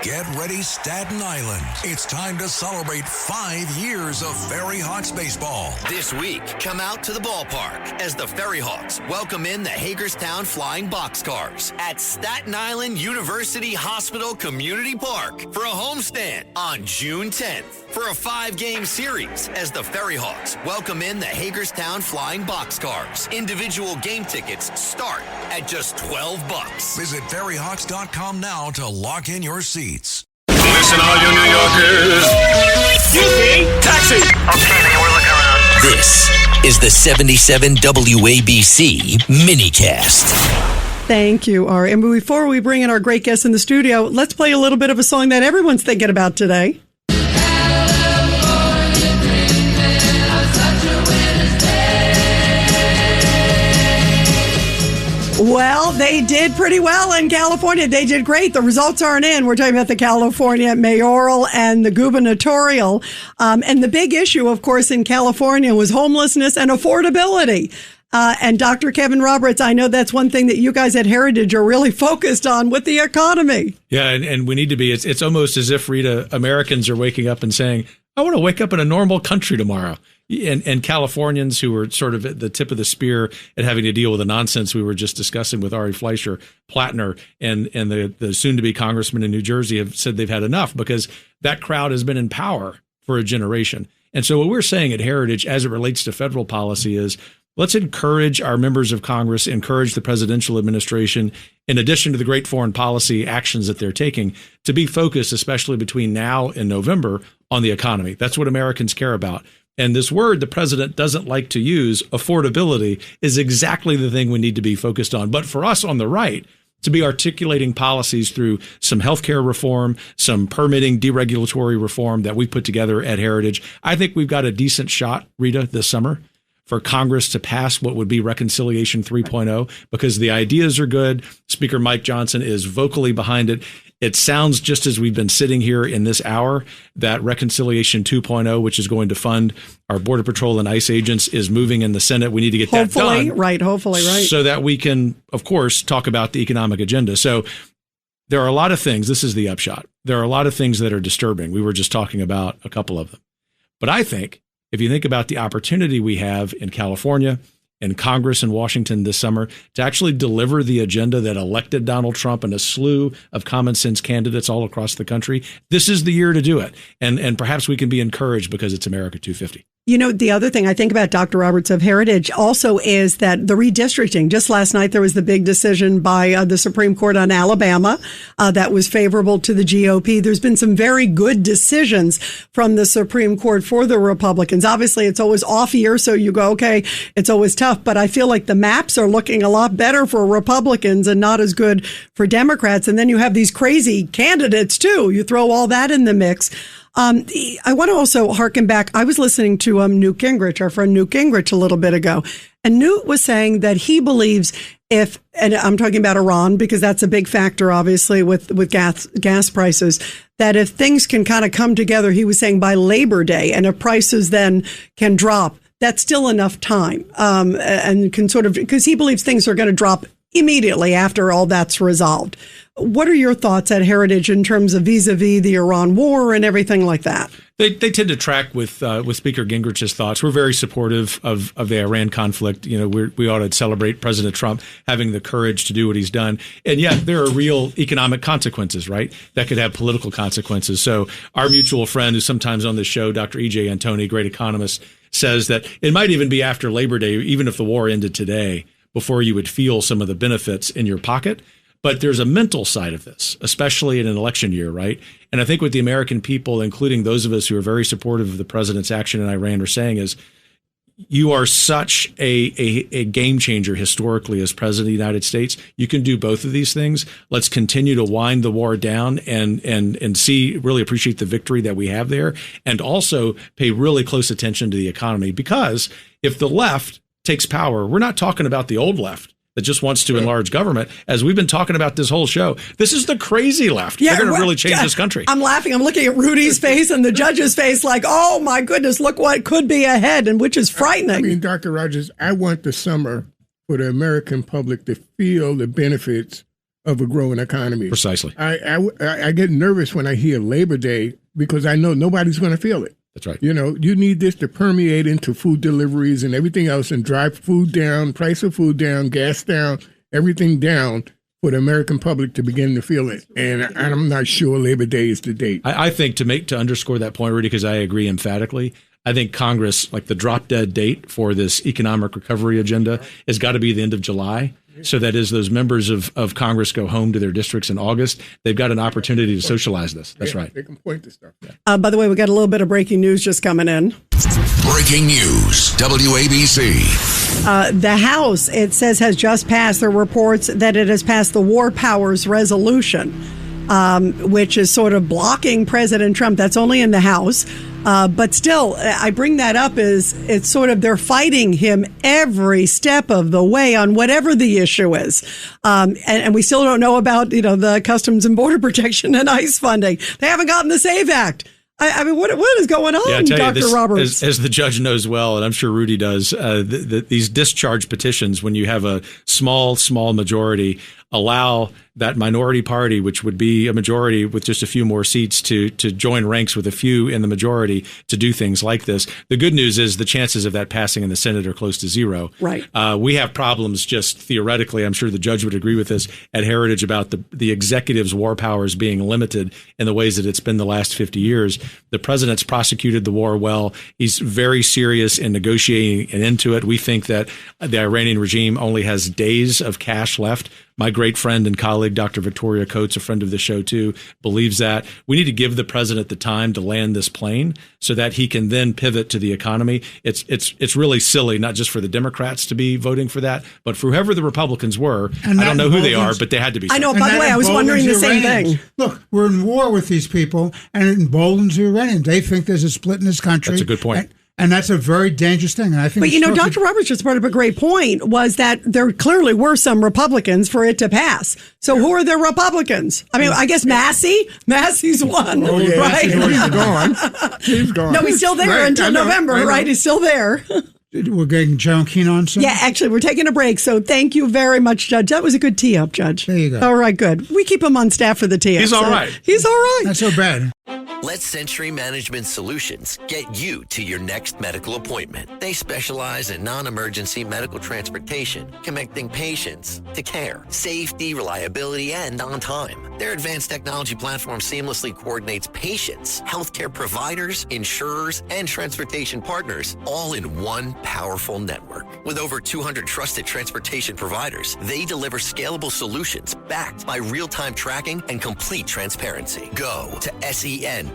Get ready, Staten Island. It's time to celebrate 5 years of Ferry Hawks baseball. This week, come out to the ballpark as the Ferry Hawks welcome in the Hagerstown Flying Boxcars at Staten Island University Hospital Community Park for a homestand on June 10th. For a 5-game series as the Ferry Hawks welcome in the Hagerstown Flying Boxcars. Individual game tickets start at just $12. Visit ferryhawks.com now to lock in your seats. Listen, all you New Yorkers. Taxi. Okay, man, we're looking around. This is the 77 WABC minicast. Thank you, Ari. And before we bring in our great guests in the studio, let's play a little bit of a song that everyone's thinking about today. Well, they did pretty well in California. They did great. The results aren't in. We're talking about the California mayoral and the gubernatorial. And the big issue, of course, in California was homelessness and affordability. And Dr. Kevin Roberts, I know that's one thing that you guys at Heritage are really focused on with the economy. Yeah, and we need to be. It's almost as if, Rita, Americans are waking up and saying, I want to wake up in a normal country tomorrow. And Californians who were sort of at the tip of the spear at having to deal with the nonsense we were just discussing with Ari Fleischer, Plattner, and the soon-to-be congressman in New Jersey have said they've had enough because that crowd has been in power for a generation. And so what we're saying at Heritage as it relates to federal policy is let's encourage our members of Congress, encourage the presidential administration, in addition to the great foreign policy actions that they're taking, to be focused, especially between now and November, on the economy. That's what Americans care about. And this word the president doesn't like to use, affordability, is exactly the thing we need to be focused on. But for us on the right, to be articulating policies through some healthcare reform, some permitting deregulatory reform that we put together at Heritage, I think we've got a decent shot, Rita, this summer for Congress to pass what would be Reconciliation 3.0 because the ideas are good. Speaker Mike Johnson is vocally behind it. It sounds just as we've been sitting here in this hour that Reconciliation 2.0, which is going to fund our Border Patrol and ICE agents, is moving in the Senate. We need to get that done. Hopefully, right. So that we can, of course, talk about the economic agenda. So there are a lot of things. This is the upshot. There are a lot of things that are disturbing. We were just talking about a couple of them. But I think if you think about the opportunity we have in California, in Congress in Washington this summer to actually deliver the agenda that elected Donald Trump and a slew of common sense candidates all across the country, this is the year to do it. And perhaps we can be encouraged because it's America 250. You know, the other thing I think about Dr. Roberts of Heritage also is that the redistricting. Just last night, there was the big decision by the Supreme Court on Alabama that was favorable to the GOP. There's been some very good decisions from the Supreme Court for the Republicans. Obviously, it's always off year, so you go, okay, it's always tough. But I feel like the maps are looking a lot better for Republicans and not as good for Democrats. And then you have these crazy candidates, too. You throw all that in the mix. I want to also harken back. I was listening to Newt Gingrich, our friend Newt Gingrich, a little bit ago, and Newt was saying that he believes and I'm talking about Iran because that's a big factor, obviously, with gas prices, that if things can kind of come together, he was saying by Labor Day, and if prices then can drop, that's still enough time, and can sort of, because he believes things are going to drop immediately after all that's resolved. What are your thoughts at Heritage in terms of vis-a-vis the Iran war and everything like that? They tend to track with Speaker Gingrich's thoughts. We're very supportive of the Iran conflict. You know, we ought to celebrate President Trump having the courage to do what he's done. And yet there are real economic consequences, right? That could have political consequences. So our mutual friend who's sometimes on this show, Dr. E.J. Antoni, great economist, says that it might even be after Labor Day, even if the war ended today, before you would feel some of the benefits in your pocket. But there's a mental side of this, especially in an election year, right? And I think what the American people, including those of us who are very supportive of the president's action in Iran, are saying is you are such a game changer historically as president of the United States. You can do both of these things. Let's continue to wind the war down and really appreciate the victory that we have there, and also pay really close attention to the economy. Because if the left takes power, we're not talking about the old left that just wants to enlarge government, as we've been talking about this whole show. This is the crazy left. Yeah, they're going to really change this country. I'm laughing. I'm looking at Rudy's face and the judge's face like, oh, my goodness, look what could be ahead, and which is frightening. I mean, Dr. Rogers, I want the summer for the American public to feel the benefits of a growing economy. Precisely. I get nervous when I hear Labor Day because I know nobody's going to feel it. That's right. You know, you need this to permeate into food deliveries and everything else and drive food down, price of food down, gas down, everything down for the American public to begin to feel it. And I'm not sure Labor Day is the date. I think to underscore that point, Rudy, because I agree emphatically, I think Congress, like the drop dead date for this economic recovery agenda, has got to be the end of July. So that as those members of Congress go home to their districts in August, they've got an opportunity to socialize this. That's right. They can point to stuff. By the way, we got a little bit of breaking news just coming in. Breaking news, WABC. The House, it says, has just passed. There are reports that it has passed the War Powers Resolution, which is sort of blocking President Trump. That's only in the House. But still, I bring that up as it's sort of they're fighting him every step of the way on whatever the issue is. And we still don't know about, the Customs and Border Protection and ICE funding. They haven't gotten the SAVE Act. I mean, what is going on, Dr. Roberts? As the judge knows well, and I'm sure Rudy does, these discharge petitions, when you have a small majority, allow that minority party, which would be a majority with just a few more seats, to join ranks with a few in the majority to do things like this. The good news is the chances of that passing in the Senate are close to zero. Right. We have problems just theoretically. I'm sure the judge would agree with this at Heritage about the executive's war powers being limited in the ways that it's been the last 50 years. The president's prosecuted the war well. He's very serious in negotiating an end to it. We think that the Iranian regime only has days of cash left. My great friend and colleague, Dr. Victoria Coates, a friend of the show too, believes that we need to give the president the time to land this plane so that he can then pivot to the economy. It's really silly, not just for the Democrats to be voting for that, but for whoever the Republicans were. I don't know who they are, but they had to be. I know. By the way, I was wondering the same thing. Look, we're in war with these people, and it emboldens the Iranians. They think there's a split in this country. That's a good point. And that's a very dangerous thing. And I think. But, Dr. Roberts just brought up a great point, was that there clearly were some Republicans for it to pass. So who are the Republicans? I mean, I guess Massey's one, right? He's gone. He's gone. No, he's still there until November, right? He's still there. We're getting Joan Keene on soon? Yeah, actually, we're taking a break. So thank you very much, Judge. That was a good tee-up, Judge. There you go. All right, good. We keep him on staff for the tee-up. He's all right. He's all right. Not so bad. Let Century Management Solutions get you to your next medical appointment. They specialize in non-emergency medical transportation, connecting patients to care, safety, reliability, and on time. Their advanced technology platform seamlessly coordinates patients, healthcare providers, insurers, and transportation partners all in one powerful network. With over 200 trusted transportation providers, they deliver scalable solutions backed by real-time tracking and complete transparency. Go to SENTRYMS.com.